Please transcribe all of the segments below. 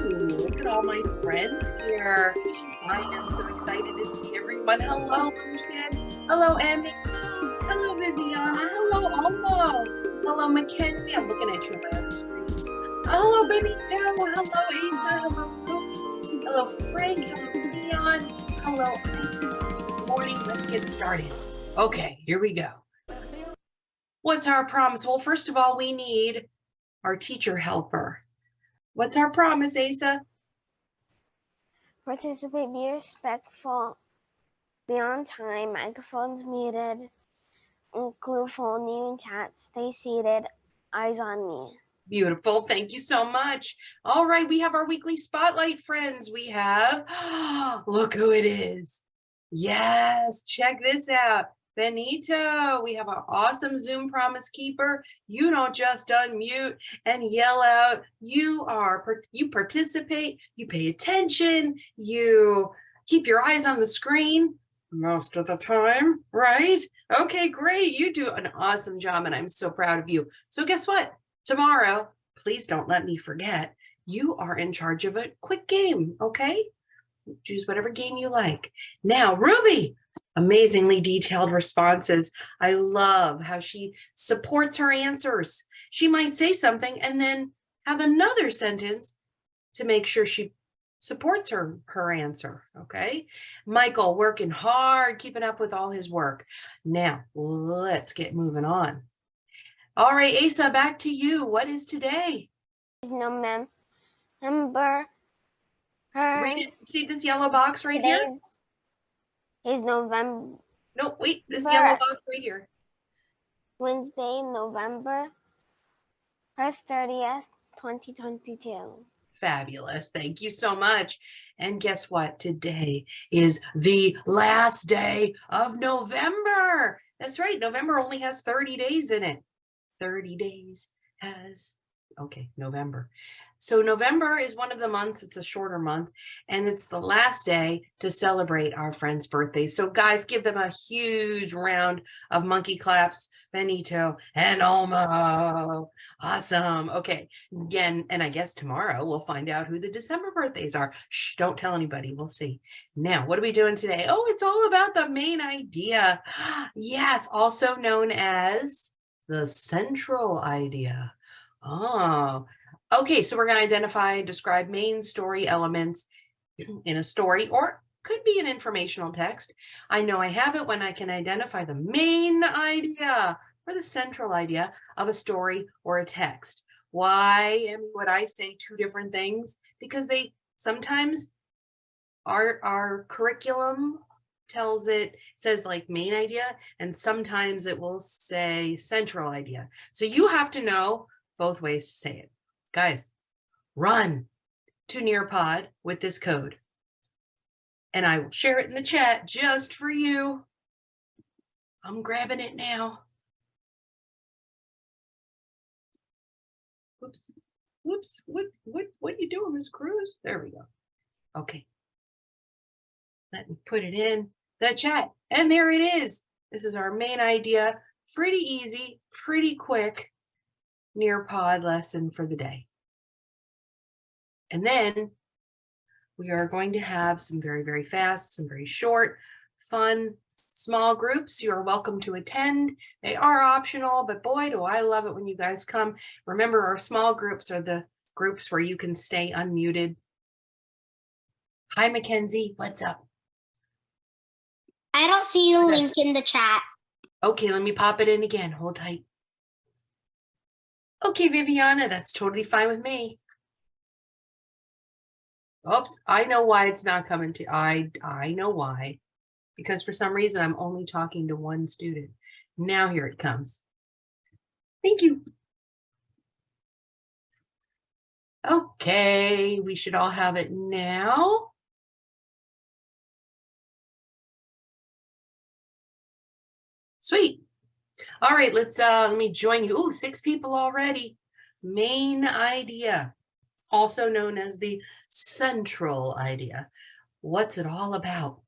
Ooh, look at all my friends here. I am so excited to see everyone. Hello, Lucian. Hello, Emmy. Hello, Viviana. Hello, Almo. Hello, Mackenzie. I'm looking at you on my other screen. Hello, Benito. Hello, Asa. Hello, Ruby. Hello, Frank. Hello, Leon. Hello, Good morning. Let's get started. Okay, here we go. What's our promise? Well, first of all, we need our teacher helper. What's our promise, Asa? Participate, be respectful, be on time, microphones muted, include full name in chat, stay seated, eyes on me. Beautiful. Thank you so much. All right, we have our weekly spotlight, friends. We have, look who it is. Yes, check this out. Benito, we have our awesome Zoom promise keeper. You don't just unmute and yell out. You participate, you pay attention, you keep your eyes on the screen most of the time, right? Okay, great. You do an awesome job, and I'm so proud of you. So guess what? Tomorrow, please don't let me forget, you are in charge of a quick game, okay? Choose whatever game you like. Now, Ruby, amazingly detailed responses. I love how she supports her answers. She might say something and then have another sentence to make sure she supports her answer, okay? Michael, working hard, keeping up with all his work. Now, let's get moving on. All right, Asa, back to you. What is today? November. Read it. See this yellow box right here? Is November. No, wait, this yellow box right here. Wednesday, November 30th, 2022. Fabulous. Thank you so much. And guess what? Today is the last day of November. That's right. November only has 30 days in it. 30 days has, okay, November. So November is one of the months, it's a shorter month, and it's the last day to celebrate our friends' birthdays. So guys, give them a huge round of monkey claps, Benito and Olmo. Awesome. Okay, again, and I guess tomorrow we'll find out who the December birthdays are. Shh, don't tell anybody, we'll see. Now, what are we doing today? Oh, it's all about the main idea. Yes, also known as the central idea. Oh, okay. So we're going to identify, describe main story elements in a story, or could be an informational text. I know I have it when I can identify the main idea or the central idea of a story or a text. Why would I say two different things? Because they sometimes our curriculum says like main idea, and sometimes it will say central idea. So you have to know both ways to say it. Guys, run to Nearpod with this code, and I will share it in the chat just for you. I'm grabbing it now. Whoops. What are you doing, Miss Cruz? There we go. Okay. Let me put it in the chat. And there it is. This is our main idea. Pretty easy, pretty quick Nearpod lesson for the day. And then we are going to have some very, very fast, some very short, fun, small groups. You're welcome to attend. They are optional, but boy, do I love it when you guys come. Remember, our small groups are the groups where you can stay unmuted. Hi, Mackenzie. What's up? I don't see the link in the chat. Okay, let me pop it in again. Hold tight. Okay, Viviana, that's totally fine with me. Oops, I know why it's not coming to, I know why. Because for some reason, I'm only talking to one student. Now here it comes. Thank you. Okay, we should all have it now. Sweet. All right, let me join you. Oh, 6 people already. Main idea, also known as the central idea. What's it all about?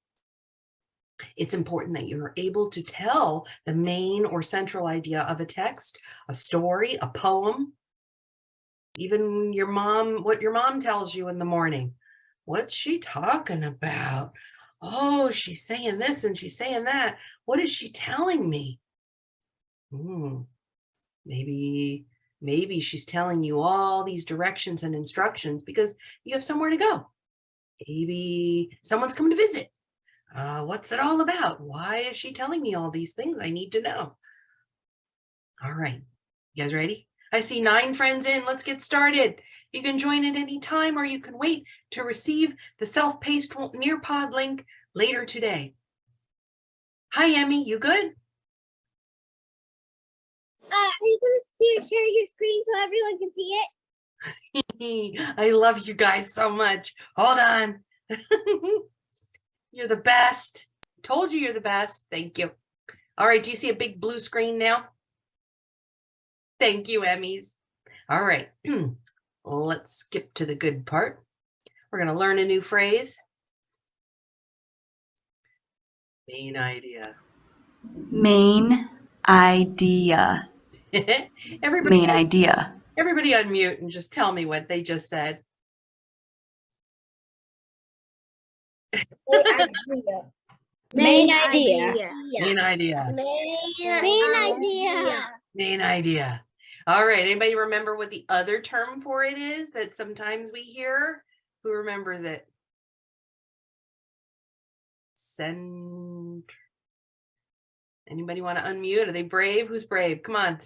It's important that you're able to tell the main or central idea of a text, a story, a poem, Even your mom, what your mom tells you in the morning. What's she talking about? Oh, she's saying this and she's saying that. What is she telling me? Maybe she's telling you all these directions and instructions because you have somewhere to go. Maybe someone's coming to visit. What's it all about? Why is she telling me all these things I need to know? All right, you guys ready? I see 9 friends in. Let's get started. You can join at any time or you can wait to receive the self-paced Nearpod link later today. Hi, Emmy, you good? Are you going to share your screen so everyone can see it? I love you guys so much. Hold on. You're the best. Told you you're the best. Thank you. All right, do you see a big blue screen now? Thank you, Emmys. All right, let's skip to the good part. We're going to learn a new phrase. Main idea. Main idea. Everybody, Main idea. everybody unmute and just tell me what they just said. Main idea. Main idea. Main idea. Main idea. All right, anybody remember what the other term for it is that sometimes we hear? Who remembers it? Anybody want to unmute? Are they brave? Who's brave? Come on,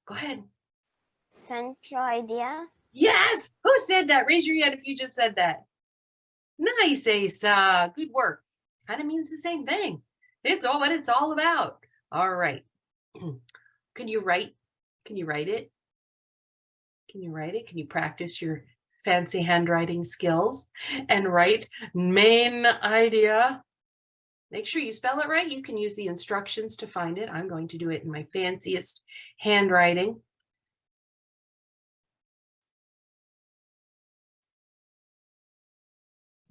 go ahead. Central idea. Yes, who said that? Raise your hand if you just said that. Nice, Asa. Good work. Kind of means the same thing. It's all what it's all about. All right. Can you write? Can you write it? Can you write it? Can you practice your fancy handwriting skills and write main idea? Make sure you spell it right. You can use the instructions to find it. I'm going to do it in my fanciest handwriting.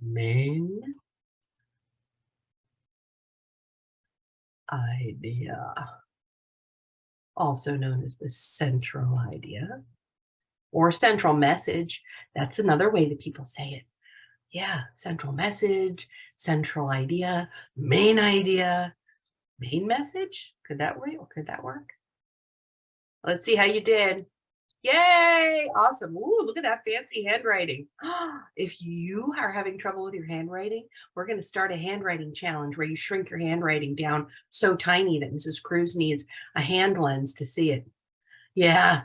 Main idea, also known as the central idea or central message. That's another way that people say it. Yeah, central message, central idea, main message. Could that work? Or could that work? Let's see how you did. Yay! Awesome. Ooh, look at that fancy handwriting. If you are having trouble with your handwriting, we're going to start a handwriting challenge where you shrink your handwriting down so tiny that Mrs. Cruz needs a hand lens to see it. Yeah.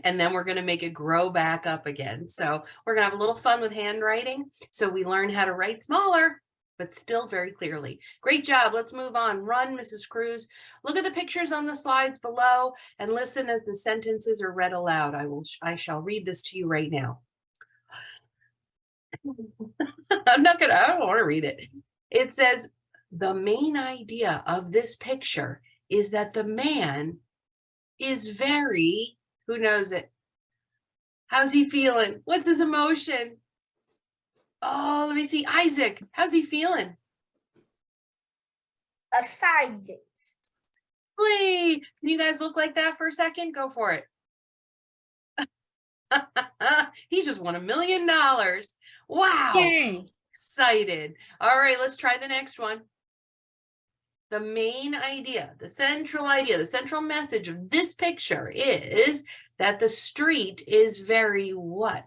And then we're going to make it grow back up again. So we're going to have a little fun with handwriting. So we learn how to write smaller, but still very clearly. Great job. Let's move on. Run, Mrs. Cruz. Look at the pictures on the slides below and listen as the sentences are read aloud. I shall read this to you right now. I don't want to read it. It says, the main idea of this picture is that the man is very, who knows it? How's he feeling? What's his emotion? Oh, let me see. Isaac, how's he feeling? Excited. Wait, can you guys look like that for a second? Go for it. He just won $1 million. Wow. Dang. Excited. All right, let's try the next one. The main idea, the central message of this picture is that the street is very what?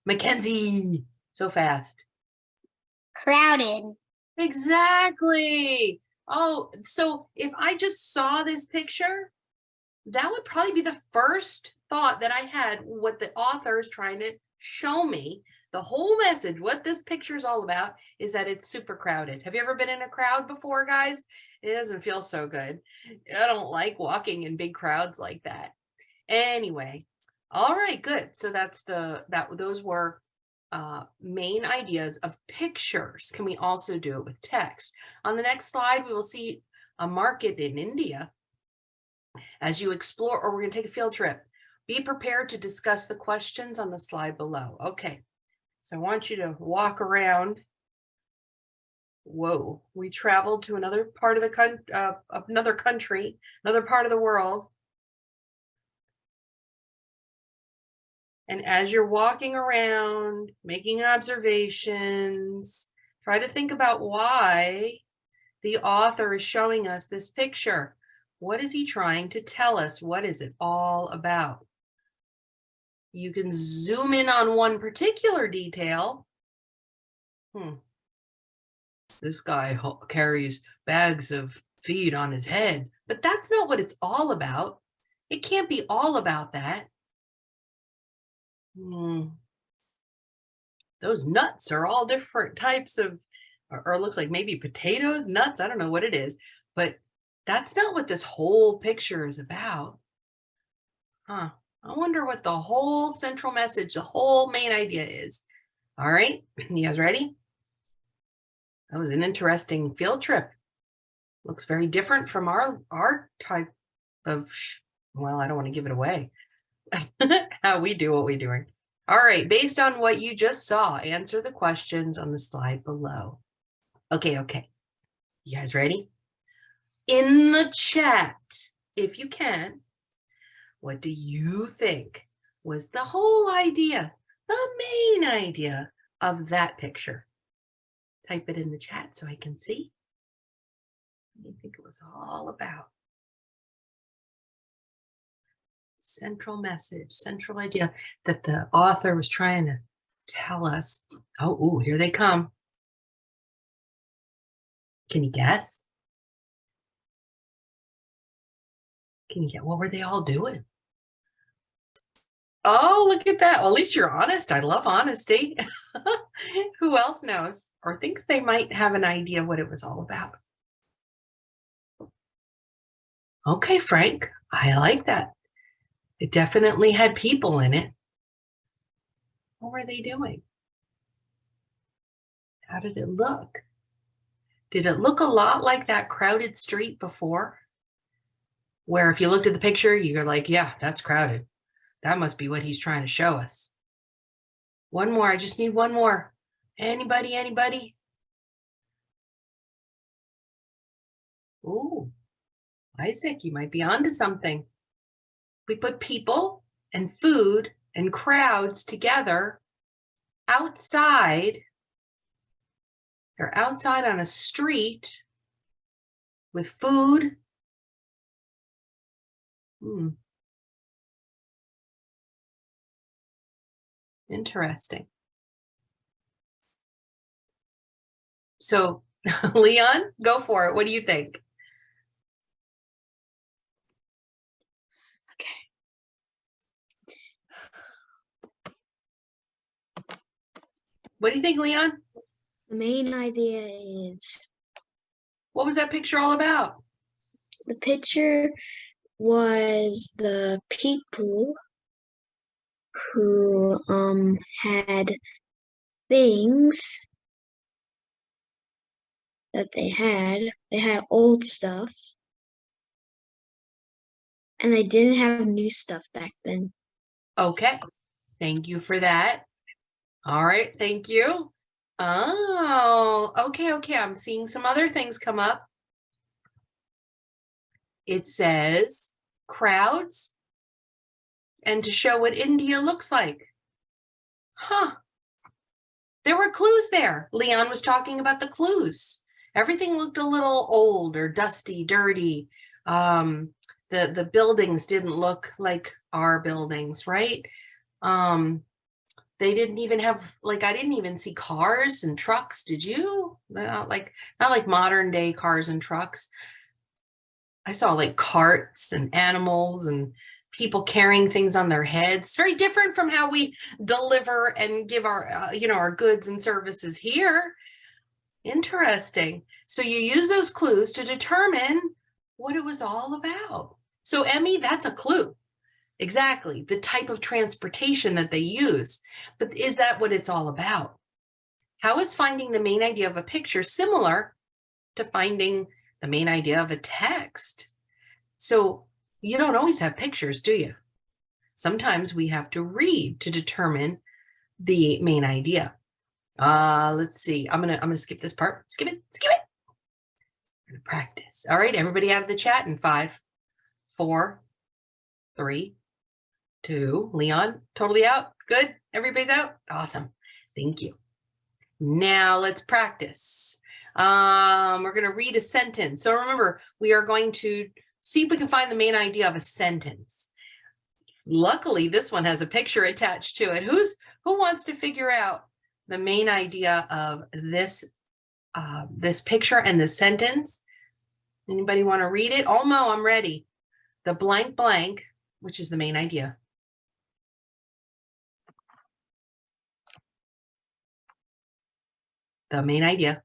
Mackenzie, so fast. Crowded. Exactly. Oh, so if I just saw this picture, that would probably be the first thought that I had, what the author is trying to show me. The whole message, what this picture is all about, is that it's super crowded. Have you ever been in a crowd before, guys? It doesn't feel so good. I don't like walking in big crowds like that. Anyway, all right, good. So those were main ideas of pictures. Can we also do it with text? On the next slide, we will see a market in India as you explore, or we're going to take a field trip. Be prepared to discuss the questions on the slide below. Okay, so I want you to walk around. Whoa, we traveled to another part of the country, another part of the world. And as you're walking around, making observations, try to think about why the author is showing us this picture. What is he trying to tell us? What is it all about? You can zoom in on one particular detail. This guy carries bags of feed on his head, but that's not what it's all about. It can't be all about that. Those nuts are all different types of, or it looks like maybe potatoes, nuts, I don't know what it is, but that's not what this whole picture is about. I wonder what the whole central message, the whole main idea is. All right, you guys ready? That was an interesting field trip. Looks very different from our type of, well, I don't want to give it away. How we do what we're doing. All right, based on what you just saw, answer the questions on the slide below. Okay. You guys ready? In the chat, if you can, what do you think was the whole idea, the main idea of that picture? Type it in the chat so I can see. What do you think it was all about? Central message, central idea that the author was trying to tell us. Oh, here they come. Can you guess? Can you get, what were they all doing? Oh, look at that. Well, at least you're honest. I love honesty. Who else knows or thinks they might have an idea what it was all about? Okay, Frank, I like that. It definitely had people in it. What were they doing? How did it look? Did it look a lot like that crowded street before? Where if you looked at the picture, you're like, yeah, that's crowded. That must be what he's trying to show us. One more. I just need one more. Anybody? Ooh, Isaac, you might be onto something. We put people and food and crowds together outside. They're outside on a street with food. Interesting. So, Leon, go for it. What do you think? What do you think, Leon? The main idea is, What was that picture all about? the picture was the people who had things that they had old stuff, and they didn't have new stuff back then. Okay. Thank you for that. All right. Thank you. Oh, okay. I'm seeing some other things come up. It says crowds and to show what India looks like. There were clues there. Leon was talking about the clues. Everything looked a little old or dusty, dirty. The buildings didn't look like our buildings, right? They didn't even have, like, I didn't even see cars and trucks. Did you? Not like modern day cars and trucks. I saw like carts and animals and people carrying things on their heads. Very different from how we deliver and give our, our goods and services here. Interesting. So you use those clues to determine what it was all about. So Emmy, that's a clue. Exactly. The type of transportation that they use. But is that what it's all about? How is finding the main idea of a picture similar to finding the main idea of a text? So you don't always have pictures, do you? Sometimes we have to read to determine the main idea. Let's see. I'm gonna skip this part. Skip it. We're gonna practice. All right, everybody out of the chat in 5, 4, 3, 2. Leon, totally out? Good? Everybody's out? Awesome. Thank you. Now let's practice. We're going to read a sentence. So remember, we are going to see if we can find the main idea of a sentence. Luckily, this one has a picture attached to it. Who wants to figure out the main idea of this picture and the sentence? Anybody want to read it? Olmo, I'm ready. The blank blank, which is the main idea. The main idea.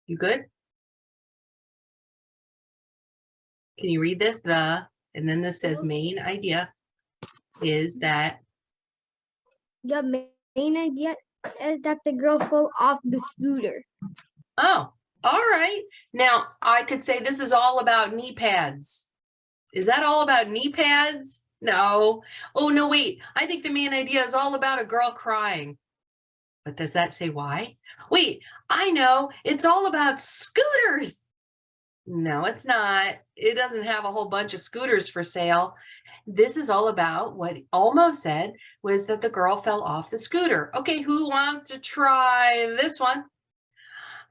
You good? Can you read this? And then this says main idea is that. The main idea is that the girl fell off the scooter. Oh, all right. Now I could say this is all about knee pads. Is that all about knee pads? No. Oh, no, wait. I think the main idea is all about a girl crying. But does that say why? Wait, I know. It's all about scooters. No, it's not. It doesn't have a whole bunch of scooters for sale. This is all about what Olmo said was that the girl fell off the scooter. Okay, who wants to try this one?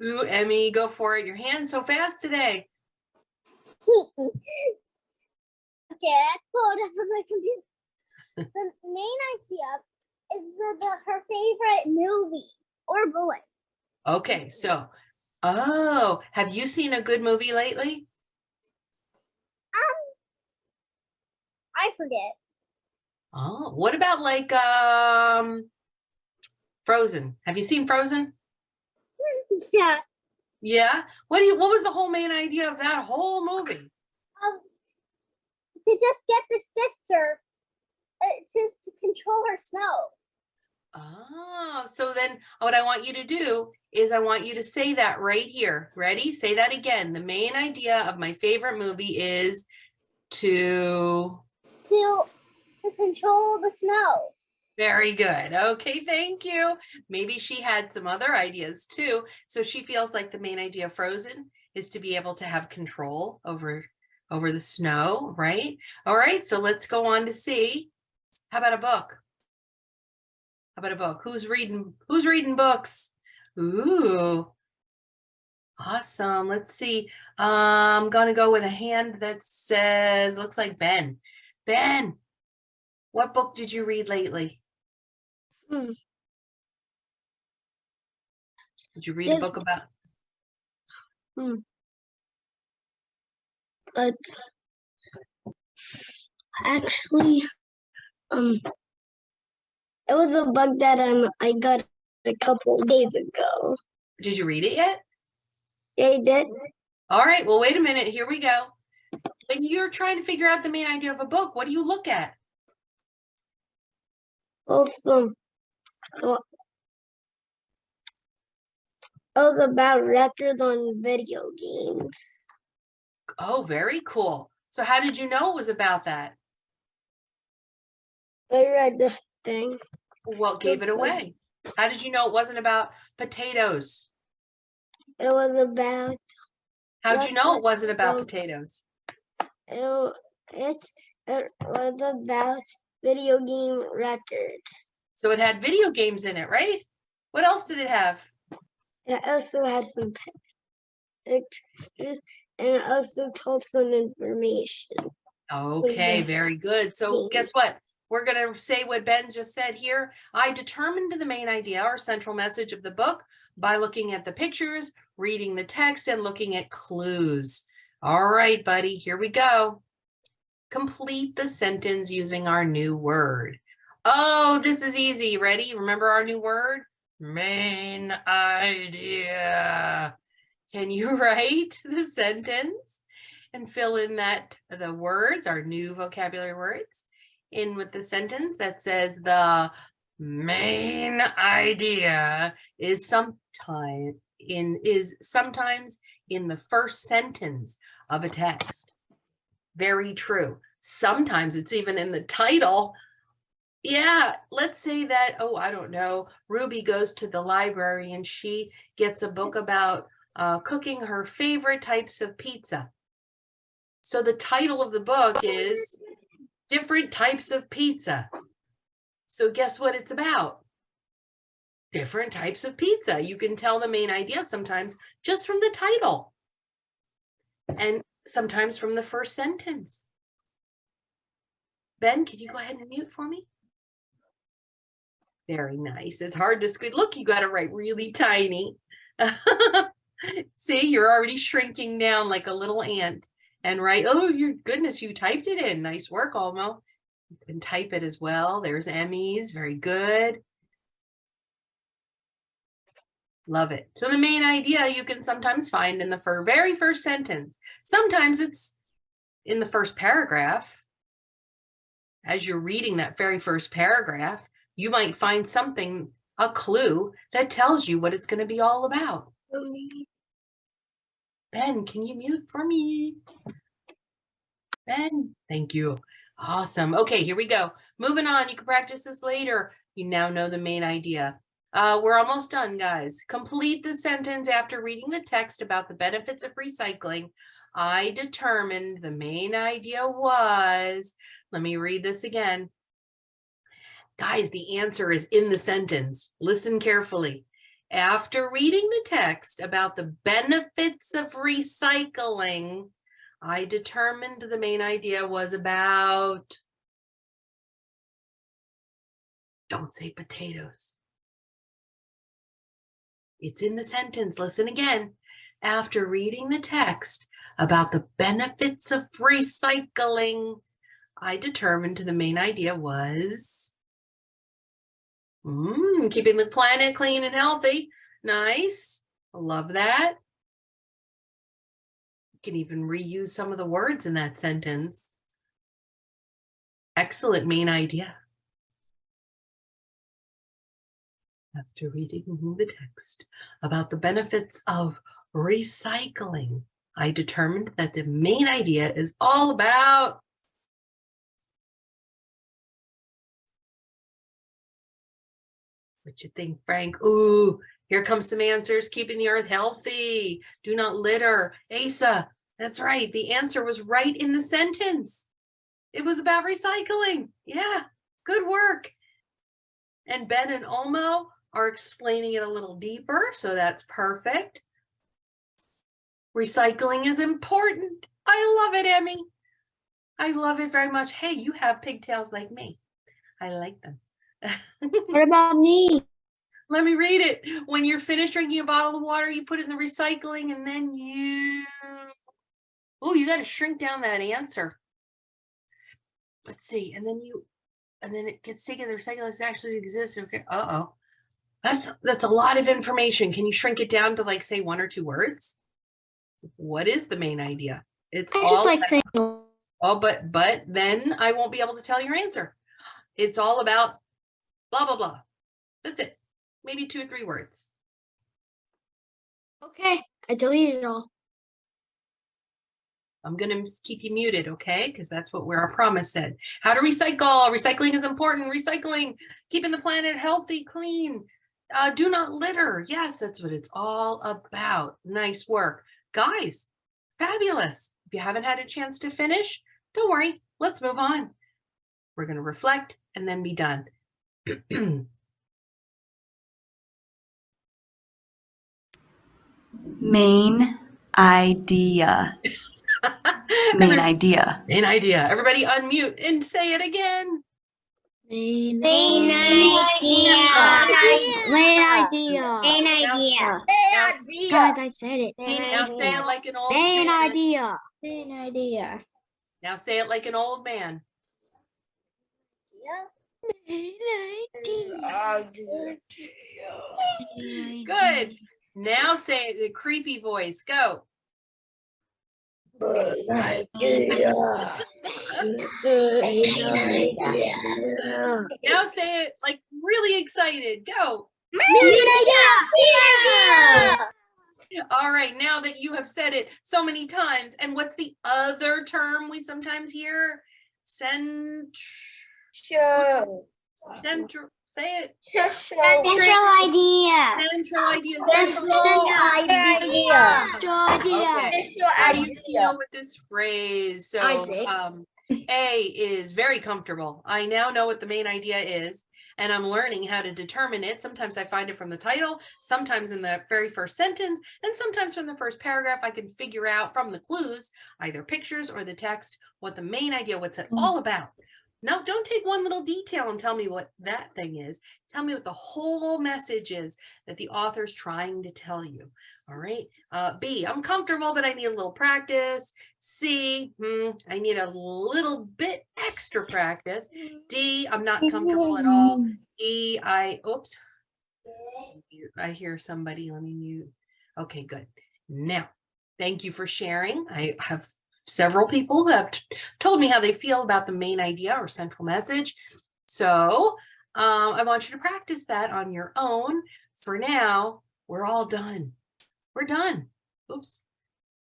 Ooh, Emmy, go for it. Your hand's so fast today. Okay, I pulled up on my computer. The main idea is her favorite movie or boy. Okay, so, oh, have you seen a good movie lately? I forget. Oh, what about like Frozen? Have you seen Frozen? Yeah. Yeah. What was the whole main idea of that whole movie? To just get the sister to control her snow. Oh, so then what I want you to do is I want you to say that right here. Ready? Say that again. The main idea of my favorite movie is to control the snow. Very good. Okay, thank you. Maybe she had some other ideas too. So she feels like the main idea of Frozen is to be able to have control over the snow, right? All right, so let's go on to see. How about a book? How about a book? Who's reading books? Ooh. Awesome. Let's see. I'm going to go with a hand that says, looks like Ben. Ben, what book did you read lately? Did you read a book about? Actually, it was a book that I got a couple days ago. Did you read it yet? Yeah, I did. All right. Well, wait a minute. Here we go. When you're trying to figure out the main idea of a book, what do you look at? Also, it was about records on video games. Oh, very cool. So how did you know it was about that? I read the thing. What gave it away? How did you know it wasn't about potatoes? It was about. How'd you know it wasn't about potatoes? It was about video game records. So it had video games in it, right? What else did it have? It also had some pictures, and it also told some information. Okay, very good. So guess what? We're going to say what Ben just said here. I determined the main idea or central message of the book by looking at the pictures, reading the text, and looking at clues. All right, buddy, here we go. Complete the sentence using our new word. Oh, this is easy. Ready? Remember our new word? Main idea. Can you write the sentence and fill in the words, our new vocabulary words, in with the sentence that says the main idea is sometimes in the first sentence of a text. Very true. Sometimes it's even in the title. Yeah, let's say that, oh, I don't know, Ruby goes to the library and she gets a book about cooking her favorite types of pizza. So the title of the book is Different Types of Pizza. So guess what it's about? Different types of pizza. You can tell the main idea sometimes just from the title and sometimes from the first sentence. Ben, could you go ahead and mute for me? Very nice. It's hard to squeeze. Look, you got to write really tiny. See, you're already shrinking down like a little ant. And write, oh, your goodness, you typed it in. Nice work, Olmo. You can type it as well. There's Emmy's. Very good. Love it. So the main idea you can sometimes find in the very first sentence. Sometimes it's in the first paragraph. As you're reading that very first paragraph, you might find something, a clue that tells you what it's going to be all about. Ben, can you mute for me? Ben, thank you. Awesome. Okay, here we go. Moving on. You can practice this later. You now know the main idea. We're almost done, guys. Complete the sentence after reading the text about the benefits of recycling. I determined the main idea was, let me read this again. Guys, the answer is in the sentence. Listen carefully. After reading the text about the benefits of recycling, I determined the main idea was about, don't say potatoes. It's in the sentence. Listen again. After reading the text about the benefits of recycling, I determined the main idea was keeping the planet clean and healthy. Nice. Love that. You can even reuse some of the words in that sentence. Excellent main idea. After reading the text about the benefits of recycling, I determined that the main idea is all about what you think, Frank? Ooh, here comes some answers. Keeping the earth healthy. Do not litter. Asa, that's right. The answer was right in the sentence. It was about recycling. Yeah, good work. And Ben and Olmo are explaining it a little deeper, so that's perfect. Recycling is important. I love it, Emmy. I love it very much. Hey, you have pigtails like me. I like them. What about me? Let me read it. When you're finished drinking a bottle of water, you put it in the recycling and then you got to shrink down that answer. Let's see. And then it gets taken to the recycling. It actually exists. Okay. Uh-oh. That's a lot of information. Can you shrink it down to like say 1 or 2 words? What is the main idea? It's I all just like saying, oh, but then I won't be able to tell your answer. It's all about blah, blah, blah. That's it. Maybe 2 or 3 words. okay, I deleted it all. I'm going to keep you muted, okay? Because that's what our promise said. How to recycle. Recycling is important. Recycling, keeping the planet healthy, clean. Do not litter. Yes, that's what it's all about. Nice work. Guys, fabulous. If you haven't had a chance to finish, don't worry. Let's move on. We're going to reflect and then be done. Main idea. Main idea. Main idea. Everybody unmute and say it again. Main Main idea. Main idea. Main idea. Guys, I said it. Now say it like an old Main man. idea. Main idea. Now say it like an old man. Main idea. Good. Now say it in a creepy voice. Go. Main idea. Now say it like really excited. Go. Main idea. All right. Now that you have said it so many times, and what's the other term we sometimes hear? Central. Say it. Central idea. Central idea. idea. Okay. How do you feel with this phrase? So Isaac. A is very comfortable. I now know what the main idea is, and I'm learning how to determine it. Sometimes I find it from the title, sometimes in the very first sentence, and sometimes from the first paragraph. I can figure out from the clues, either pictures or the text, what the main idea, what's it all about. No, don't take one little detail and tell me what that thing is. Tell me what the whole message is that the author's trying to tell you. All right. B, I'm comfortable, but I need a little practice. C, I need a little bit extra practice. D, I'm not comfortable at all. E, oops. I hear somebody. Let me mute. Okay, good. Now, thank you for sharing. I have several people who have told me how they feel about the main idea or central message. So I want you to practice that on your own. For now, we're all done. We're done. Oops.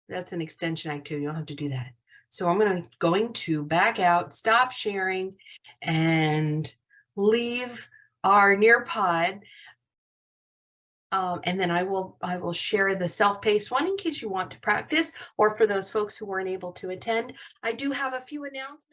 That's an extension activity. You don't have to do that. So I'm going to back out, stop sharing, and leave our Nearpod. And then I will share the self-paced one in case you want to practice, or for those folks who weren't able to attend. I do have a few announcements.